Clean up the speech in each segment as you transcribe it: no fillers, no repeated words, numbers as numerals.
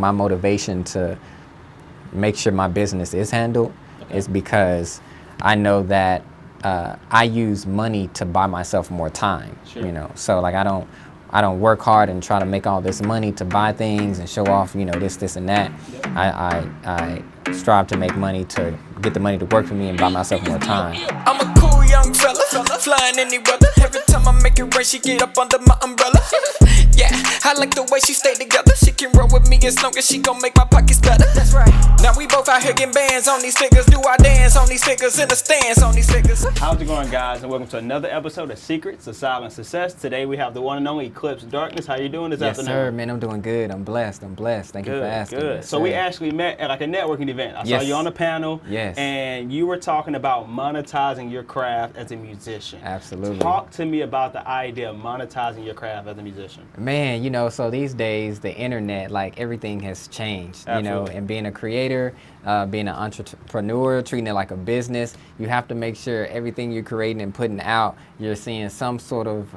My motivation to make sure my business is handled is because I know that I use money to buy myself more time. Sure. So like I don't work hard and try to make all this money to buy things and show off, this and that. Yep. I strive to make money to get the money to work for me and buy myself more time. I'm a cool young fella, flying any weather. Every time I make it rain, she get up under my umbrella. Yeah, I like the way she stay together. She can roll with me as long as she gon' make my pockets better. That's right. Now we both out here getting bands on these figures. Do our dance on these figures in the stands on these figures. How's it going, guys? And welcome to another episode of Secrets of Silent Success. Today we have the one and only Eclipse Darkness. How you doing this afternoon? Yes, sir, man. I'm doing good. I'm blessed. Thank you for asking. Good. Yes, so we actually met at like a networking event. I saw you on the panel. Yes. And you were talking about monetizing your craft as a musician. Absolutely. Talk to me about the idea of monetizing your craft as a musician. Man, so these days the internet, like everything has changed, Absolutely. And being a creator, being an entrepreneur, treating it like a business, you have to make sure everything you're creating and putting out, you're seeing some sort of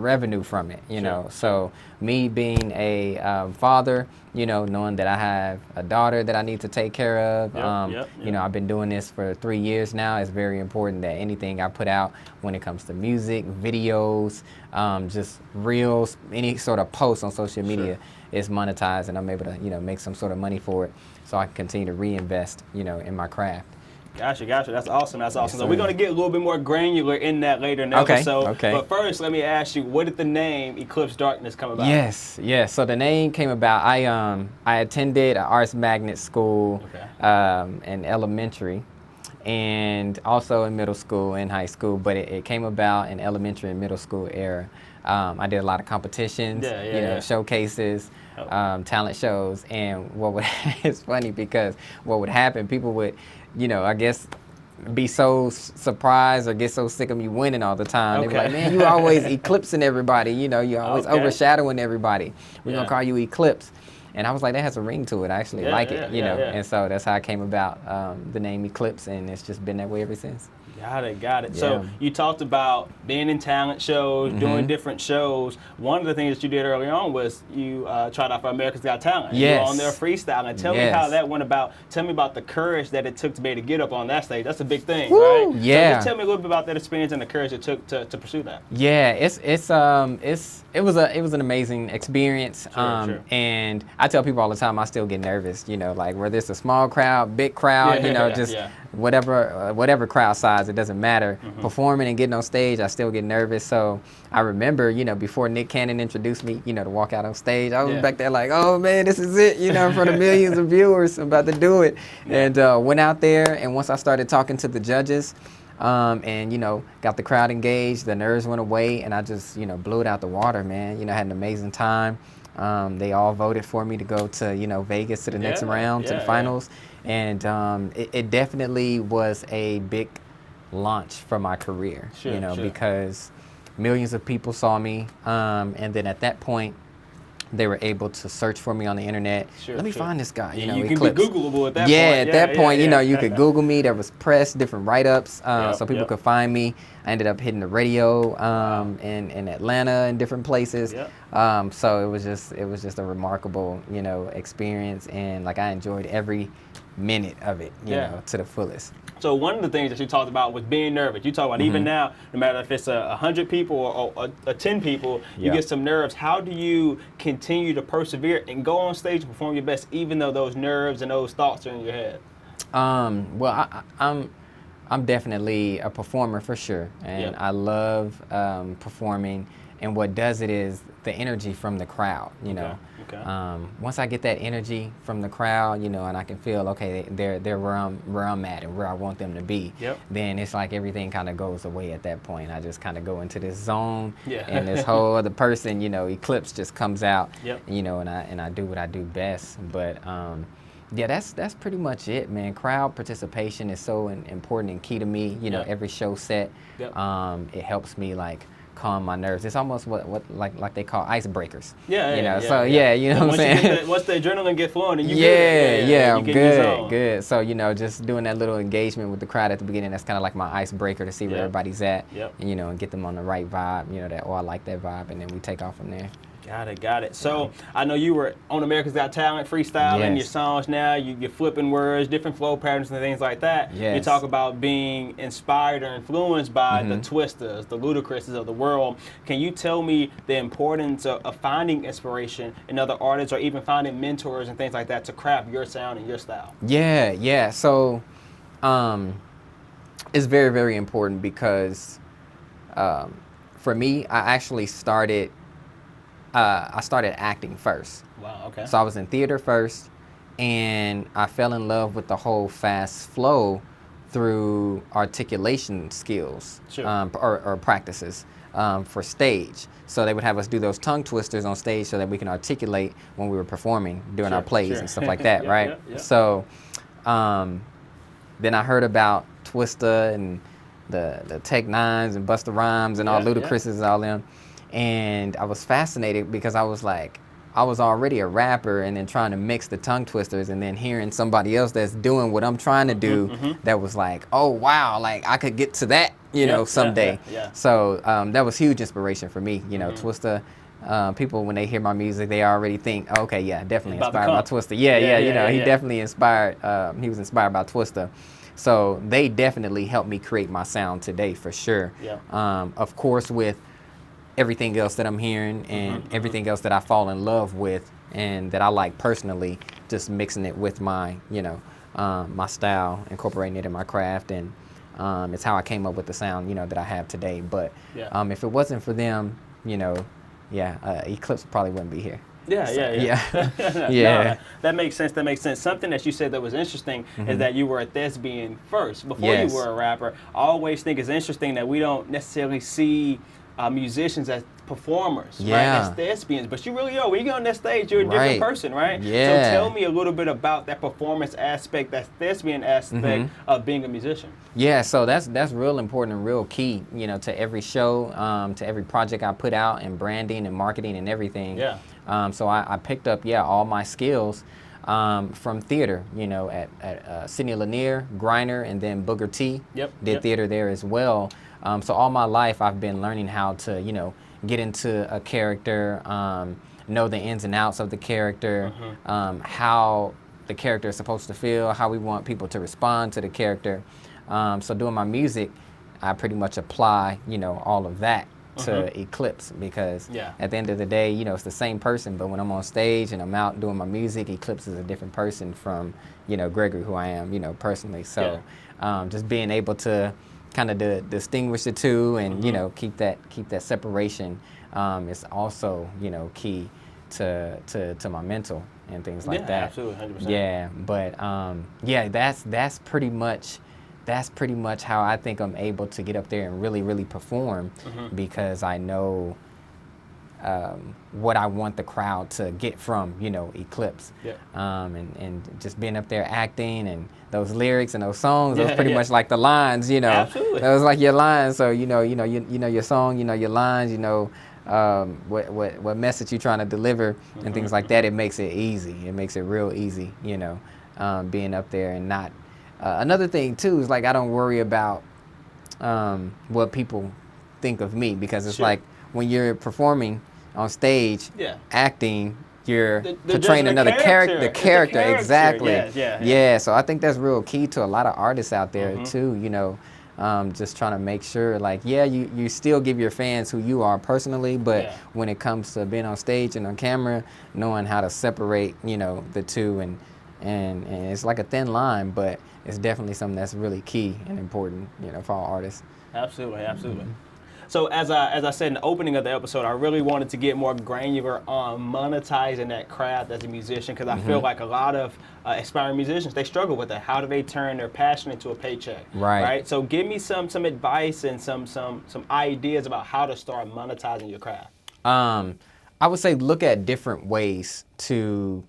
revenue from it, know. So me being a father, knowing that I have a daughter that I need to take care of, I've been doing this for 3 years now. It's very important that anything I put out when it comes to music, videos, just reels, any sort of post on social media is monetized, and I'm able to, make some sort of money for it so I can continue to reinvest, in my craft. Gotcha. That's awesome. Yes, so we're going to get a little bit more granular in that later in the episode. Okay. But first, let me ask you, where did the name Eclipse Darkness come about? Yes. So the name came about, I attended an arts magnet school in elementary and also in middle school and high school, but it came about in elementary and middle school era. I did a lot of competitions, showcases, talent shows, and it's funny because what would happen, people would, I guess, be so surprised or get so sick of me winning all the time. They'd be like, man, you always eclipsing everybody, you're always overshadowing everybody. We're gonna call you Eclipse. And I was like, that has a ring to it. I actually like it, And so that's how I came about the name Eclipse, and it's just been that way ever since. Got it. Yeah. So you talked about being in talent shows, doing different shows. One of the things that you did early on was you tried out for America's Got Talent. Yes. You were on there freestyling. Tell me how that went about. Tell me about the courage that it took to be able to get up on that stage. That's a big thing, right? Yeah. So just tell me a little bit about that experience and the courage it took to pursue that. Yeah, it was an amazing experience. Sure. And I tell people all the time I still get nervous, like whether it's a small crowd, big crowd, whatever crowd size, it doesn't matter. Performing and getting on stage, I still get nervous. So I remember, before Nick Cannon introduced me, to walk out on stage, I was back there like, oh man, this is it, in front of millions of viewers, I'm about to do it. And went out there, and once I started talking to the judges, and got the crowd engaged, the nerves went away, and I just blew it out the water, man. Had an amazing time. They all voted for me to go to Vegas to the next round, to the finals, and it definitely was a big launch for my career. Because millions of people saw me, and then at that point they were able to search for me on the internet. Let me find this guy. You Eclipse. can be Googleable at that point. At that point, you could Google me. There was press, different write-ups, so people could find me. I ended up hitting the radio in Atlanta and different places. So it was just a remarkable, experience, and like I enjoyed every minute of it, to the fullest. So one of the things that you talked about was being nervous. You talk about even now, no matter if it's 100 people or 10 people, you get some nerves. How do you continue to persevere and go on stage and perform your best, even though those nerves and those thoughts are in your head? Well, I'm definitely a performer for sure, and I love performing. And what does it is the energy from the crowd, Once I get that energy from the crowd, and I can feel, okay, they're where I'm at and where I want them to be, then it's like everything kind of goes away at that point. I just kind of go into this zone, and this whole other person, Eclipse just comes out, and I do what I do best. But that's pretty much it, man. Crowd participation is so important and key to me. Every show set, it helps me like calm my nerves. It's almost what like they call icebreakers. So you know what I'm saying? Once the adrenaline get flowing, and you I'm good. So just doing that little engagement with the crowd at the beginning, that's kind of like my icebreaker to see where everybody's at, and and get them on the right vibe. That I like that vibe, and then we take off from there. Got it. So I know you were on America's Got Talent freestyling your songs now. You're flipping words, different flow patterns and things like that. Yes. You talk about being inspired or influenced by the Twisters, the Ludacris's of the world. Can you tell me the importance of finding inspiration in other artists or even finding mentors and things like that to craft your sound and your style? Yeah. So it's very, very important because for me, I actually started acting first. Wow, okay. So I was in theater first, and I fell in love with the whole fast flow through articulation skills or practices for stage. So they would have us do those tongue twisters on stage so that we can articulate when we were performing during our plays and stuff like that, right? Yeah. So then I heard about Twista and the Tech Nines and Busta Rhymes and all Ludacris's and all them. And I was fascinated because I was like, I was already a rapper and then trying to mix the tongue twisters and then hearing somebody else that's doing what I'm trying to do that was like, oh, wow, like I could get to that, you know, someday. So that was huge inspiration for me, you know, Twista. People, when they hear my music, they already think, okay, definitely inspired by Twista. You know, he definitely inspired, he was inspired by Twista. So they definitely helped me create my sound today for sure. Of course, with everything else that I'm hearing and everything else that I fall in love with and that I like personally, just mixing it with my, you know, my style, incorporating it in my craft, and it's how I came up with the sound, you know, that I have today. But if it wasn't for them, you know, Eclipse probably wouldn't be here. No, that makes sense. Something that you said that was interesting is that you were a thespian first before you were a rapper. I always think it's interesting that we don't necessarily see musicians as performers, right? As thespians, but you really are. When you go on that stage, you're a different person, right? So tell me a little bit about that performance aspect, that thespian aspect of being a musician. Yeah, so that's real important and real key, you know, to every show, to every project I put out, and branding and marketing and everything. So I picked up, all my skills from theater, you know, at Sidney Lanier, Griner, and then Booker T. Did theater there as well. So all my life I've been learning how to, you know, get into a character, know the ins and outs of the character, how the character is supposed to feel, how we want people to respond to the character. So doing my music, I pretty much apply, you know, all of that to Eclipse, because at the end of the day, you know, it's the same person, but when I'm on stage and I'm out doing my music, Eclipse is a different person from, you know, Gregory, who I am, you know, personally. So just being able to kind of distinguish the two and you know, keep that separation is also, you know, key to my mental and things like that. Absolutely, 100%. But that's pretty much how I think I'm able to get up there and really perform, because I know what I want the crowd to get from, you know, Eclipse. And just being up there acting and those lyrics and those songs, those pretty much like the lines, you know. Absolutely. That was like your lines. So you know your song, you know your lines, you know what message you're trying to deliver and things like that. It makes it easy. It makes it real easy, you know, being up there and not. Another thing too is like I don't worry about what people think of me, because it's like when you're performing on stage, acting, you're portraying another character. The character, exactly. So I think that's real key to a lot of artists out there too. You know, just trying to make sure, like, you still give your fans who you are personally, but when it comes to being on stage and on camera, knowing how to separate, you know, the two, and it's like a thin line, but it's definitely something that's really key and important, you know, for all artists. Absolutely. So as I said in the opening of the episode, I really wanted to get more granular on monetizing that craft as a musician, because I feel like a lot of aspiring musicians, they struggle with that. How do they turn their passion into a paycheck? Right. So give me some advice and some ideas about how to start monetizing your craft. I would say look at different ways to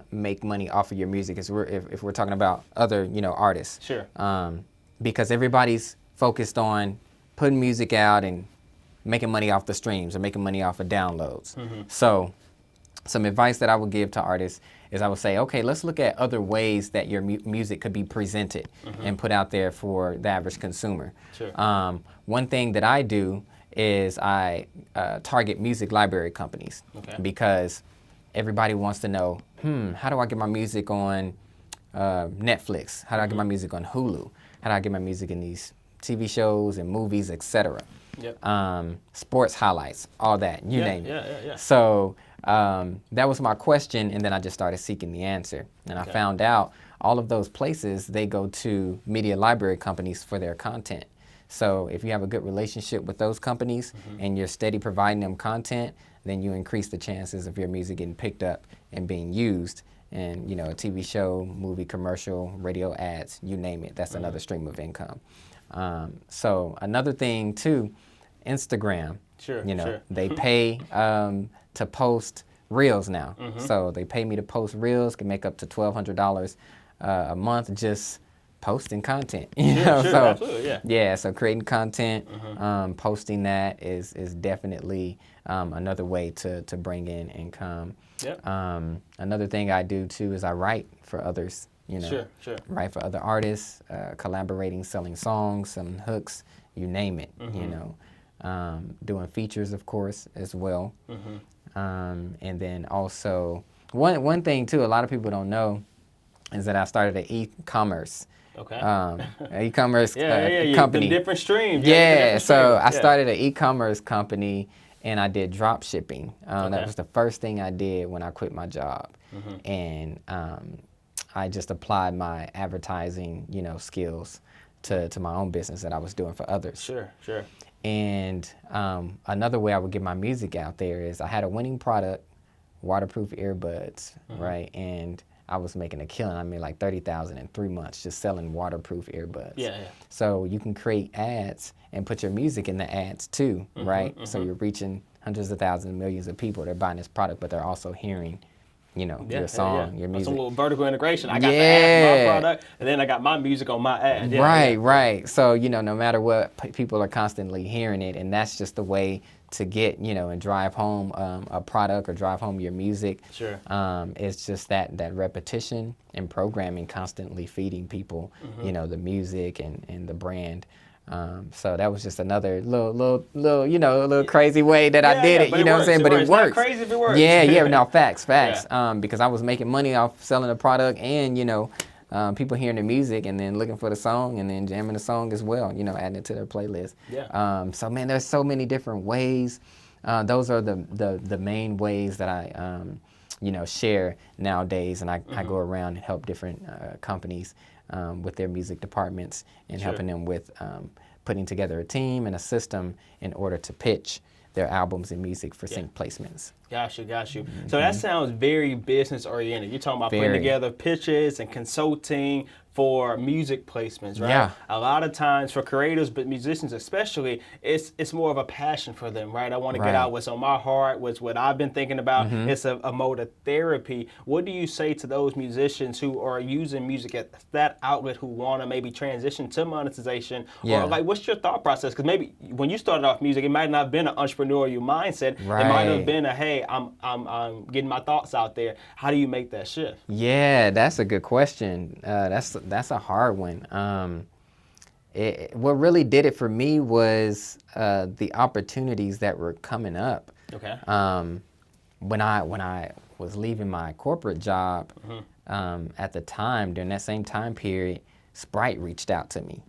make money off of your music, if we're talking about other, you know, artists. Sure. Because everybody's focused on putting music out and making money off the streams or making money off of downloads. So some advice that I would give to artists is I would say, okay, let's look at other ways that your music could be presented and put out there for the average consumer. Sure. One thing that I do is I target music library companies because everybody wants to know, how do I get my music on Netflix? How do I get my music on Hulu? How do I get my music in these TV shows and movies, etc.? Sports highlights, all that, you name it. So that was my question, and then I just started seeking the answer. And I found out all of those places, they go to media library companies for their content. So if you have a good relationship with those companies and you're steady providing them content, then you increase the chances of your music getting picked up and being used. And, you know, a TV show, movie, commercial, radio ads, you name it, that's another stream of income. So another thing too, Instagram, they pay to post reels now. So they pay me to post reels, can make up to $1,200 a month just posting content. So creating content, posting that is definitely another way to bring in income. Another thing I do too is I write for others. Write for other artists, collaborating, selling songs, selling hooks, you name it. Doing features, of course, as well. And then also one thing too, a lot of people don't know is that I started an e-commerce. E-commerce company. The different streams. I started an e-commerce company and I did drop shipping. That was the first thing I did when I quit my job. And I just applied my advertising, skills to my own business that I was doing for others. And another way I would get my music out there is I had a winning product, waterproof earbuds, right? And I was making a killing. I made like $30,000 in 3 months just selling waterproof earbuds. So you can create ads and put your music in the ads too, right? So you're reaching hundreds of thousands, millions of people. They're buying this product, but they're also hearing, your song, your music. Some little vertical integration. I got the ad, my product, and then I got my music on my ad. Right. So, no matter what, people are constantly hearing it, and that's just the way to get, and drive home a product or drive home your music. It's just that repetition and programming, constantly feeding people, the music and the brand. So that was just another little crazy way that I did it. You know what I'm saying? But it works. Not crazy if it works. No, facts. Because I was making money off selling the product and, people hearing the music and then looking for the song and then jamming the song as well, adding it to their playlist. So, man, there's so many different ways. Those are the main ways that I, share nowadays. And I go around and help different companies with their music departments and helping them with putting together a team and a system in order to pitch their albums and music for sync placements. Got you. So that sounds very business oriented. You're talking about putting together pitches and consulting for music placements, right? A lot of times for creators, but musicians especially, it's more of a passion for them, right? I want to get out what's on my heart, what's what I've been thinking about. It's a mode of therapy. What do you say to those musicians who are using music as that outlet, who want to maybe transition to monetization? Or like, what's your thought process? Because maybe when you started off music, it might not have been an entrepreneurial mindset. It might have been a, hey, I'm getting my thoughts out there. How do you make that shift? Yeah, that's a good question. That's a hard one. What really did it for me was the opportunities that were coming up. When I was leaving my corporate job, at the time, during that same time period, Sprite reached out to me.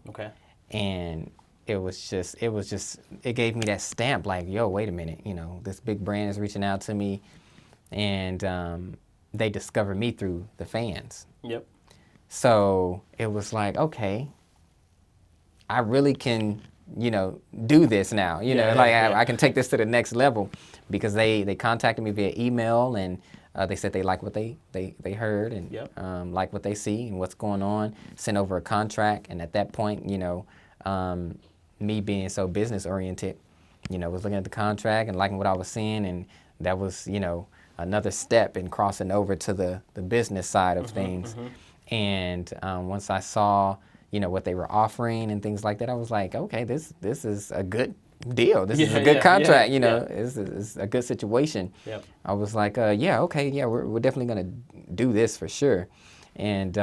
And it gave me that stamp like, yo, wait a minute, this big brand is reaching out to me, and they discovered me through the fans. So it was like, okay, I really can, do this now. I can take this to the next level, because they contacted me via email, and they said they like what they heard and like what they see and what's going on. Sent over a contract, and at that point, me being so business oriented, was looking at the contract and liking what I was seeing, and that was, another step in crossing over to the business side of things. And once I saw, what they were offering and things like that, I was like, okay, this is a good deal. This is a good contract. It's a good situation. I was like, we're definitely gonna do this for sure. And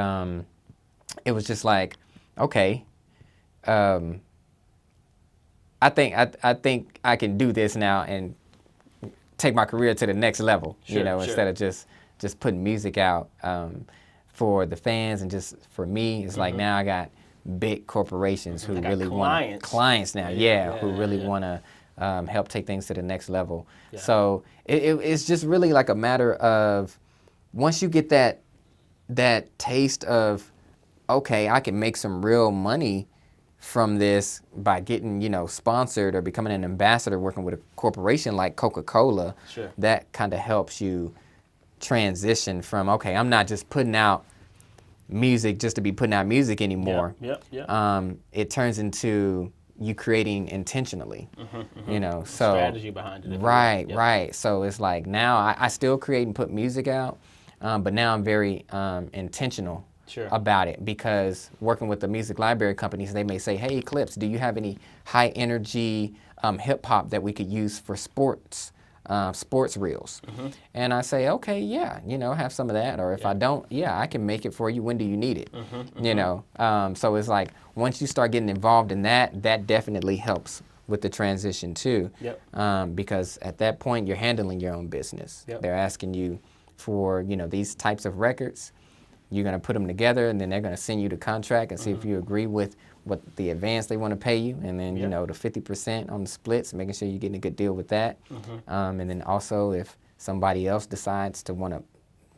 it was just like, okay, I think I can do this now and take my career to the next level, instead of just putting music out for the fans and just for me. It's like now I got big corporations who really want clients now, who really want to help take things to the next level. Yeah. So it's just really like a matter of once you get that taste of, okay, I can make some real money from this by getting, sponsored or becoming an ambassador working with a corporation like Coca-Cola, that kind of helps you transition from, okay, I'm not just putting out music just to be putting out music anymore. It turns into you creating intentionally, so strategy behind it. Right. So it's like now I still create and put music out, but now I'm very intentional about it, because working with the music library companies, they may say, hey, Eclipse, do you have any high energy hip hop that we could use for sports reels? And I say, okay, have some of that. Or if I don't, I can make it for you. When do you need it? So it's like, once you start getting involved in that definitely helps with the transition too. Because at that point, you're handling your own business. They're asking you for, these types of records. You're going to put them together, and then they're going to send you the contract and see if you agree with what the advance they want to pay you, and then, the 50% on the splits, making sure you're getting a good deal with that. And then also if somebody else decides to want to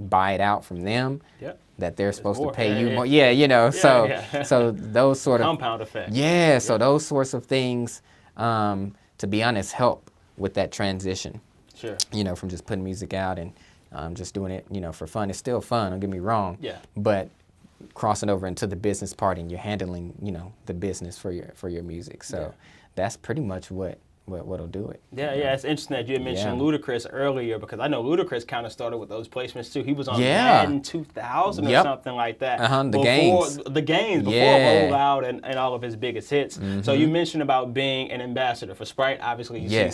buy it out from them, that they're supposed to pay you more. So those sort of compound effect. So those sorts of things, to be honest, help with that transition. From just putting music out and just doing it, for fun. It's still fun, don't get me wrong. But crossing over into the business part, and you're handling, the business for your music. So that's pretty much what'll do it. It's interesting that you had mentioned Ludacris earlier, because I know Ludacris kind of started with those placements too. He was on Madden 2000 or something like that. The games before it rolled out and all of his biggest hits. So you mentioned about being an ambassador for Sprite. Obviously, you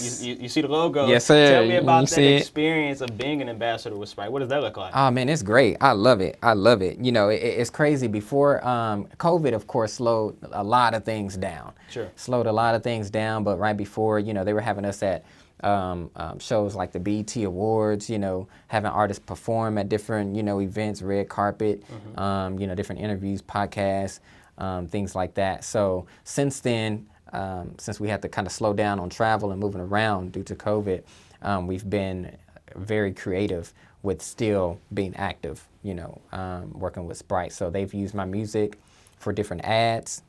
see the logo. Yes, sir. Tell me about that experience of being an ambassador with Sprite. What does that look like? Oh man, it's great. I love it. It's crazy. Before COVID, of course, slowed a lot of things down. Slowed a lot of things down, but right before, they were having us at shows like the BET Awards, having artists perform at different, events, red carpet, different interviews, podcasts, things like that. So since then, since we had to kind of slow down on travel and moving around due to COVID, we've been very creative with still being active, working with Sprite. So they've used my music for different ads.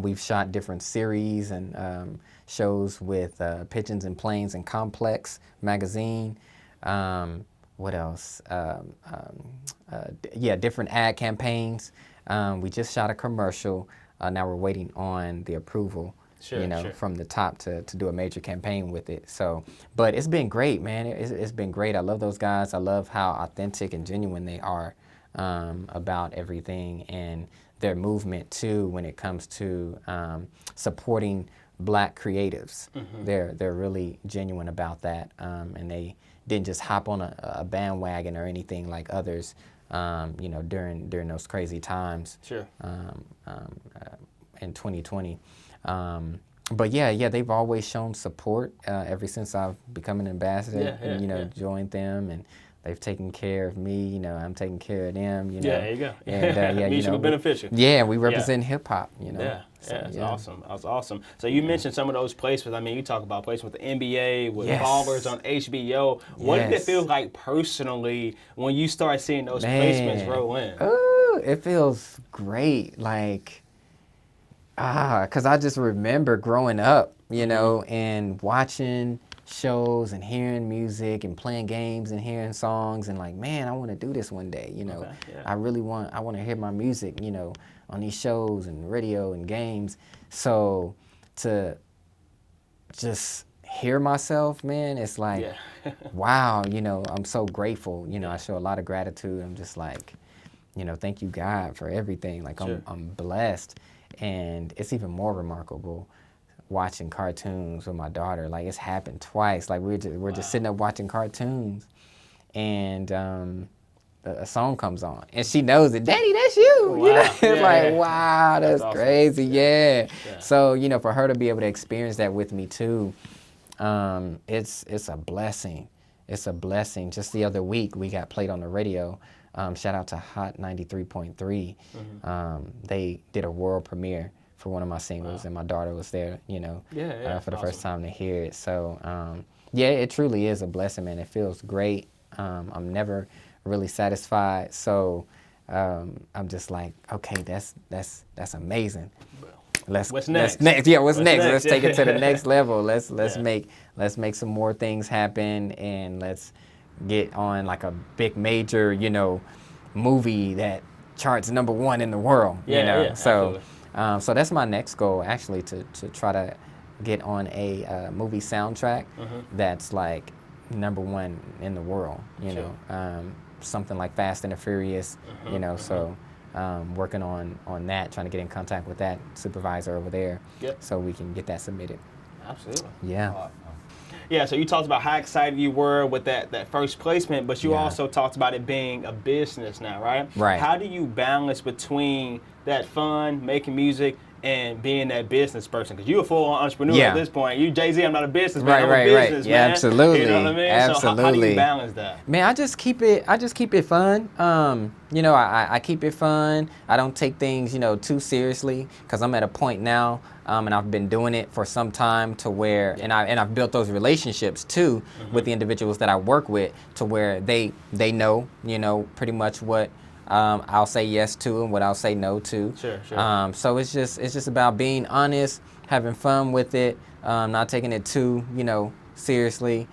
We've shot different series and shows with Pigeons and Planes and Complex magazine. What else? Different ad campaigns. We just shot a commercial. Now we're waiting on the approval, from the top to do a major campaign with it. So, but it's been great, man. It's been great. I love those guys. I love how authentic and genuine they are about everything, and their movement too when it comes to supporting Black creatives. They're really genuine about that, and they didn't just hop on a bandwagon or anything like others, during those crazy times. In 2020. But they've always shown support ever since I've become an ambassador and joined them, and they've taken care of me, I'm taking care of them, there you go. And, mutually beneficial. We represent hip hop, That's awesome. That's awesome. So you mentioned some of those placements. I mean, you talk about placements with the NBA, with Ballers on HBO. What did it feel like personally when you start seeing those placements roll in? Oh, it feels great. Because I just remember growing up, and watching shows and hearing music and playing games and hearing songs and man, I want to do this one day, I want to hear my music, on these shows and radio and games. So to just hear myself, man, it's wow, I'm so grateful. I show a lot of gratitude. I'm just thank you, God, for everything. I'm blessed. And it's even more remarkable watching cartoons with my daughter. It's happened twice. We're just sitting up watching cartoons, and a song comes on, and she knows it. Daddy, that's you. Wow. You know, it's Yeah, like, wow, that's awesome. crazy. Yeah. So, you know, for her to be able to experience that with me too, it's a blessing. It's a blessing. Just the other week, we got played on the radio. Shout out to Hot 93.3. They did a world premiere for one of my singles, and my daughter was there, you know, for the first time to hear it. So, yeah, it truly is a blessing, man. It feels great. I'm never really satisfied. So, I'm just like, okay, that's amazing. What's next? Yeah, what's next? Let's Yeah. take it to the next level. Let's make some more things happen, and let's get on like a big major, you know, movie that charts #1 in the world. You know, so so that's my next goal, actually, to try to get on a movie soundtrack that's like #1 in the world. You know, something like Fast and the Furious. You know, so. Working on that, trying to get in contact with that supervisor over there, so we can get that submitted. Absolutely. Yeah. Yeah, so you talked about how excited you were with that first placement, but you also talked about it being a business now, right? Right. How do you balance between that fun, making music, and being that business person? Because you're a full-on entrepreneur at this point. You Jay-Z, I'm not a businessman, I'm a business, Yeah, man. absolutely. You know what I mean? Absolutely. So how do you balance that? Man, I just keep it fun. You know, I keep it fun. I don't take things, you know, too seriously, because I'm at a point now, and I've been doing it for some time to where, and I've built those relationships too with the individuals that I work with, to where they know, you know, pretty much what I'll say yes to and what I'll say no to. Sure. So it's just about being honest, having fun with it, not taking it too, you know, seriously.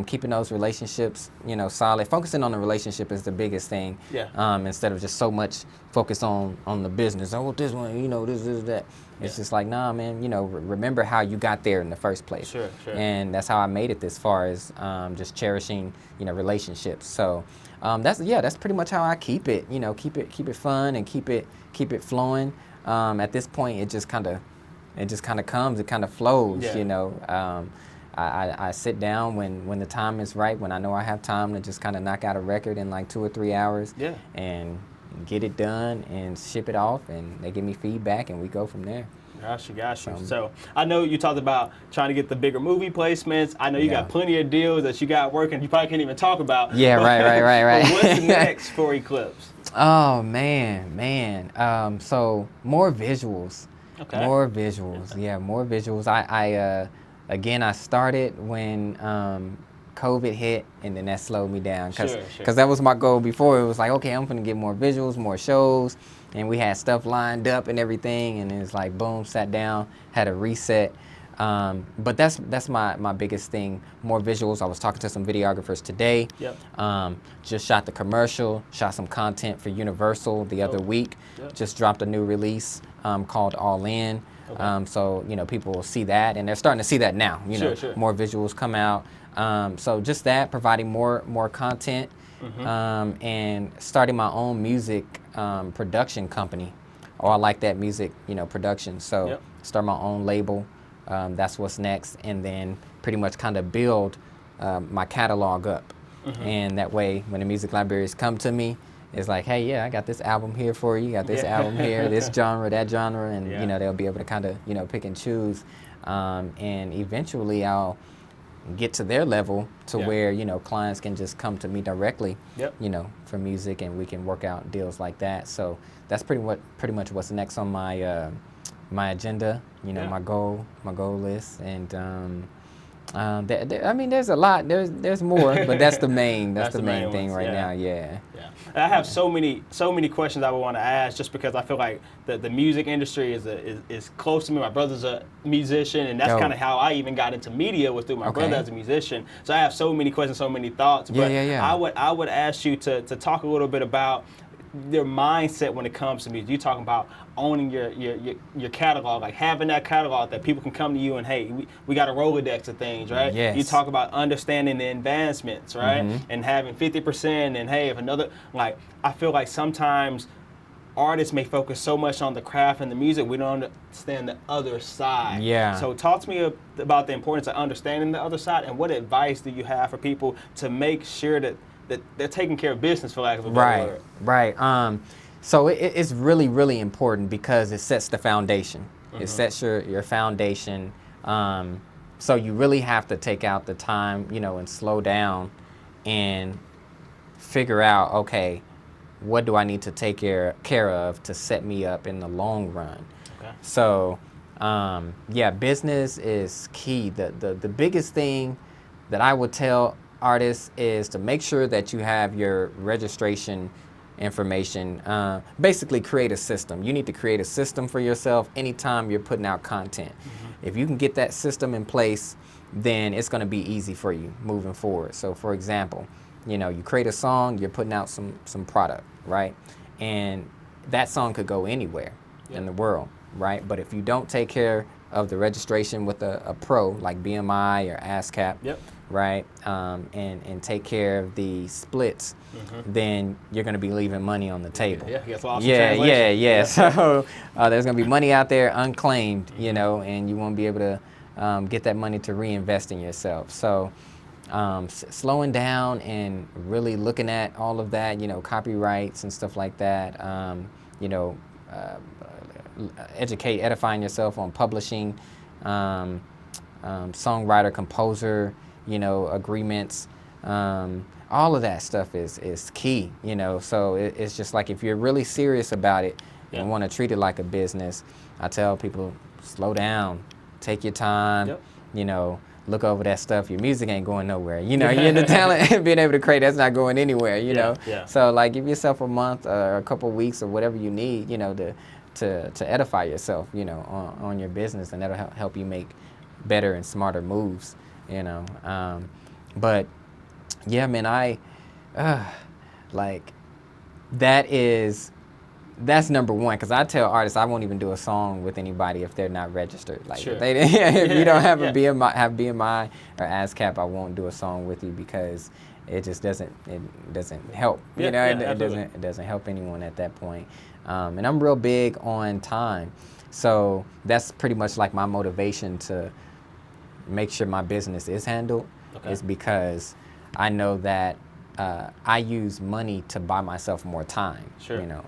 Keeping those relationships, you know, solid. Focusing on the relationship is the biggest thing. Instead of just so much focus on the business. Oh, this one, you know, this, that. It's just like, nah, man, you know, remember how you got there in the first place. Sure. And that's how I made it this far, as just cherishing, you know, relationships. So that's pretty much how I keep it. You know, keep it fun and keep it flowing. At this point, it just kind of comes, it kind of flows. You know. I sit down when the time is right, when I know I have time to just kind of knock out a record in like 2 or 3 hours, and get it done and ship it off, and they give me feedback, and we go from there. Got you. So I know you talked about trying to get the bigger movie placements. I know you got plenty of deals that you got working. You probably can't even talk about. Yeah, right. But what's next for Eclipse? Oh man. So more visuals. Okay. More visuals. Yeah, more visuals. I started when COVID hit, and then that slowed me down, because that was my goal before. It was like, okay, I'm gonna get more visuals, more shows, and we had stuff lined up and everything, and it's like, boom, sat down, had a reset. But that's my biggest thing, more visuals. I was talking to some videographers today. Just shot the commercial, shot some content for Universal the other week. Just dropped a new release called All In. So, you know, people will see that, and they're starting to see that now. You know, more visuals come out. So just that, providing more content, and starting my own music production company. Oh, I like that music, you know, production. So start my own label. That's what's next, and then pretty much kind of build my catalog up. And that way, when the music libraries come to me, it's like, hey, yeah, I got this album here for you, got this album here, this genre, that genre, and you know, they'll be able to kind of, you know, pick and choose, and eventually I'll get to their level to where, you know, clients can just come to me directly, you know, for music, and we can work out deals like that. So that's pretty much what's next on my my agenda, you know, my goal list, and I mean, there's a lot. There's more, but that's the main. That's the main thing right now. Yeah. I have so many questions I would want to ask, just because I feel like the music industry is close to me. My brother's a musician, and that's kind of how I even got into media, was through my brother as a musician. So I have so many questions, so many thoughts. But I would ask you to talk a little bit about your mindset when it comes to music. You talking about owning your catalog, like having that catalog that people can come to you and, hey, we got a Rolodex of things, right? You talk about understanding the advancements, right? And having 50%, and hey, if another, like, I feel like sometimes artists may focus so much on the craft and the music, we don't understand the other side. So talk to me about the importance of understanding the other side, and what advice do you have for people to make sure that they're taking care of business, for lack of a better word. Right. So it's really, really important because it sets the foundation. It sets your foundation. So you really have to take out the time, and slow down and figure out, okay, what do I need to take care of to set me up in the long run? Okay. So, business is key. The biggest thing that I would tell artists is to make sure that you have your registration information. Basically create a system. You need to create a system for yourself anytime you're putting out content. If you can get that system in place, then it's going to be easy for you moving forward. So for example, you create a song, you're putting out some product, right? And that song could go anywhere in the world, right? But if you don't take care of the registration with a pro like BMI or ASCAP, right, and take care of the splits, then you're going to be leaving money on the table. Yeah. So there's going to be money out there unclaimed, and you won't be able to get that money to reinvest in yourself. So slowing down and really looking at all of that, copyrights and stuff like that, edifying yourself on publishing, songwriter, composer, agreements, all of that stuff is key, so it's just like if you're really serious about it and want to treat it like a business, I tell people, slow down, take your time, look over that stuff. Your music ain't going nowhere. You're the talent being able to create, that's not going anywhere, know. So like give yourself a month or a couple of weeks or whatever you need, to edify yourself, on your business, and that'll help you make better and smarter moves, but yeah, man, like that's number one, because I tell artists I won't even do a song with anybody if they're not registered. Like if you don't have a BMI or ASCAP, I won't do a song with you because it just doesn't help. It doesn't help anyone at that point. And I'm real big on time, so that's pretty much like my motivation to make sure my business is handled. Is because I know that I use money to buy myself more time.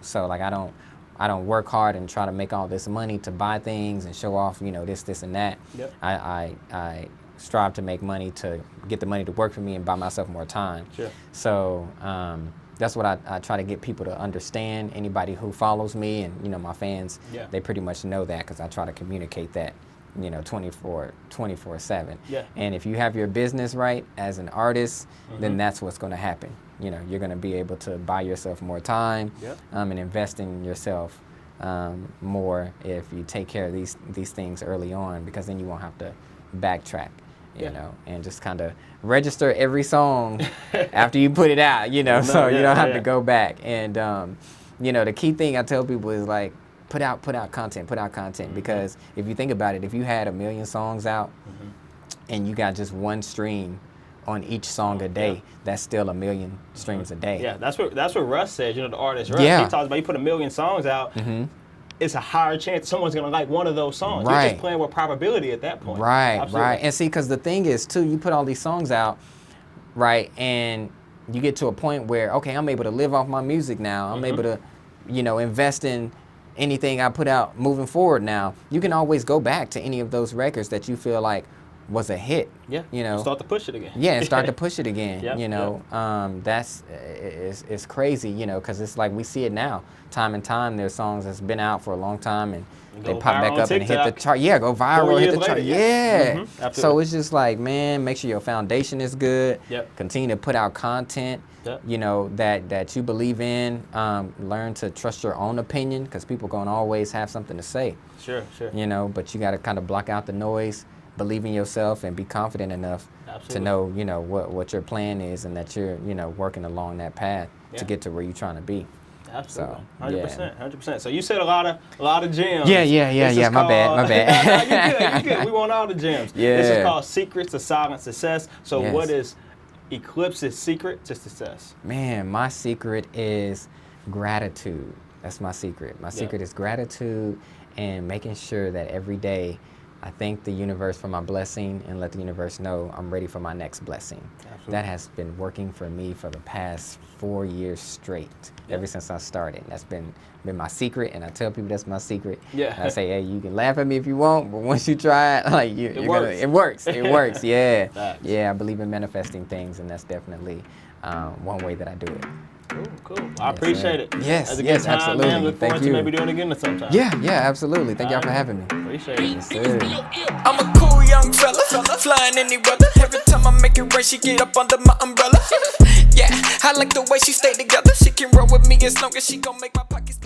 So like I don't work hard and try to make all this money to buy things and show off, this and that. I strive to make money to get the money to work for me and buy myself more time. So that's what I try to get people to understand. Anybody who follows me and my fans, they pretty much know that, because I try to communicate that 24/7. And if you have your business right as an artist, then that's what's going to happen. You're going to be able to buy yourself more time, and invest in yourself more if you take care of these things early on, because then you won't have to backtrack, and just kind of register every song after you put it out, so you don't have to go back. And the key thing I tell people is like, put out content, because if you think about it, if you had 1 million songs out and you got just one stream on each song a day, that's still 1 million streams a day. That's what Russ says, the artist Russ. He talks about, you put 1 million songs out, it's a higher chance someone's gonna like one of those songs. You're just playing with probability at that point. Right. And see, because the thing is too, you put all these songs out, right, and you get to a point where, okay, I'm able to live off my music now. I'm able to, invest in anything I put out moving forward now. You can always go back to any of those records that you feel like was a hit. Start to push it again. And start to push it again. That's it's crazy, because it's like we see it now, time and time. There's songs that's been out for a long time and they pop back up and hit the chart. Go viral, hit the chart. So it's just like, man, make sure your foundation is good. Continue to put out content. That you believe in. Learn to trust your own opinion, because people gonna always have something to say. But you gotta kind of block out the noise, believe in yourself, and be confident enough to know, what your plan is, and that you're, working along that path to get to where you're trying to be. Absolutely. 100%. So you said a lot of gems. Yeah. My bad. You're good. We want all the gems. This is called Secrets to Silent Success. So what is Eclipse's secret to success? Man, my secret is gratitude. That's my secret. My secret is gratitude, and making sure that every day I I thank the universe for my blessing and let the universe know I'm ready for my next blessing. Absolutely. That has been working for me for the past 4 years straight, ever since I started. That's been my secret, and I tell people that's my secret. Yeah. And I say, hey, you can laugh at me if you want, but once you try it, like it works. It works. Yeah. Facts. Yeah, I believe in manifesting things, and that's definitely one way that I do it. Cool. I appreciate it. Yes, That's a good time, absolutely. man. Look forward Thank to you. maybe doing it again sometime. Yeah, absolutely. Thank y'all for having me. Appreciate it. Yes, sir. I'm a cool young fella, flying any weather. Every time I make it rain, she get up under my umbrella. Yeah, I like the way she stay together. She can roll with me as long as she gon' make my pockets